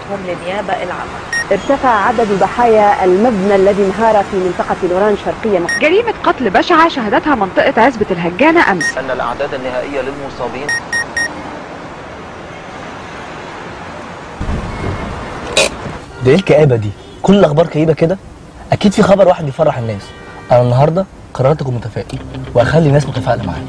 تقديماتهم للنيابة العامة. ارتفع عدد ضحايا المبنى الذي انهار في منطقة نوران شرقية. جريمة قتل بشعة شهدتها منطقة عزبة الهجانة أمس. أن الأعداد النهائية للمصابين. ده ايه الكآبة دي؟ كل الأخبار كئيبة كده؟ أكيد في خبر واحد يفرح الناس. أنا النهاردة قررت أكون متفائل وأخلي الناس متفائلة معايا.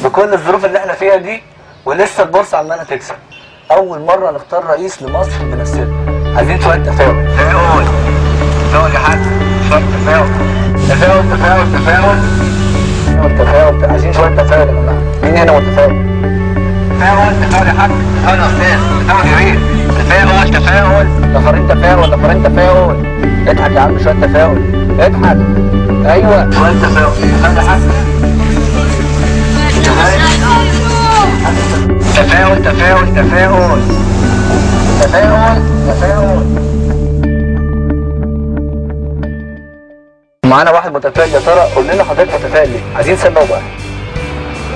بكل الظروف اللي احنا فيها دي ولسه البورصه عماله تكسب. اول مره نختار رئيس لمصر بنفسنا. عايزين شويه تفاؤل. تفاؤل يا حاج، شويه تفاؤل. تفاؤل. عايزين شويه تفاؤل يا جماعه. مين هنا متفائل؟ تفاؤل يا حاج. تفاؤل يا استاذ. تفاؤل يا ريت. تفاؤل. نفرين تفاؤل. اضحك يا عم، شويه تفاؤل. اضحك. ايوه شويه تفاؤل. تفاؤل يا حاج. تفاؤل. معانا واحد متفائل. يا ترى قول لنا حضرتك متفائل ليه؟ عايزين نسمعه بقى.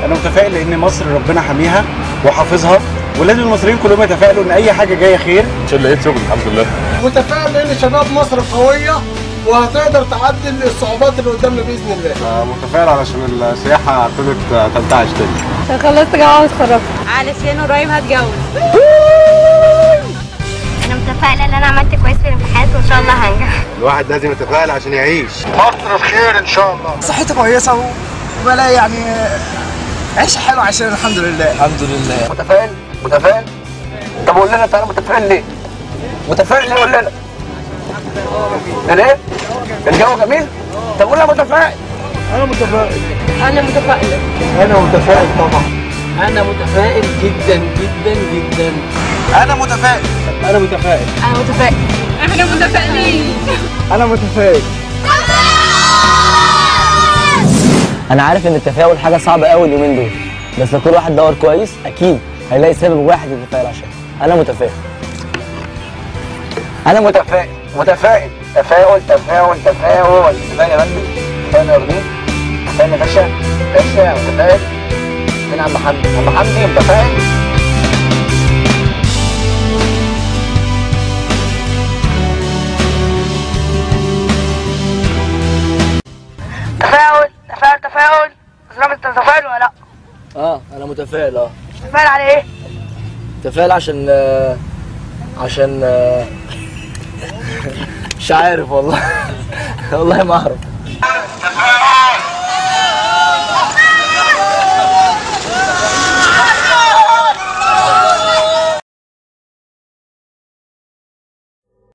انا متفائل لان مصر ربنا حاميها وحافظها، ولازم المصريين كلهم يتفائلوا ان اي حاجه جايه خير. ان شاء الله لقيت شغل الحمد لله. متفائل لان شباب مصر قويه وهتقدر تعدي الصعوبات اللي قدامنا باذن الله. متفائل علشان السياحه ابتدت تنتعش تاني. خلصت جامعه واتخرجت. علشان قريب هتجوز. انا متفائله ان انا عملت كويس في الامتحانات وان شاء الله هنجح. الواحد لازم يتفائل عشان يعيش. مصر بخير ان شاء الله. صحتي كويسه وبلاقي يعني عيشه حلوه عشان الحمد لله. متفائل. طب قول لنا تعالى متفائل ليه؟ قول لنا. ليه؟ الجو جميل؟ طب قول لنا متفائل. انا متفائل طبعا. انا متفائل جدا. انا متفائل. أنا عارف إن التفاؤل حاجة صعبة أوي اليومين دول، بس لو كل واحد دور كويس أكيد هيلاقي سبب واحد يتفائل عشانه. أنا متفائل. تفاؤل. تفاؤل يا بندي. تفاؤل يا رضيف. تفاؤل يا باشا. متفائل. فين عم حمدي متفائل. تفاؤل. بس انت متفائل ولا لا؟ أنا متفائل. متفائل على ايه؟ متفائل عشان مش عارف والله. والله ما أعرف.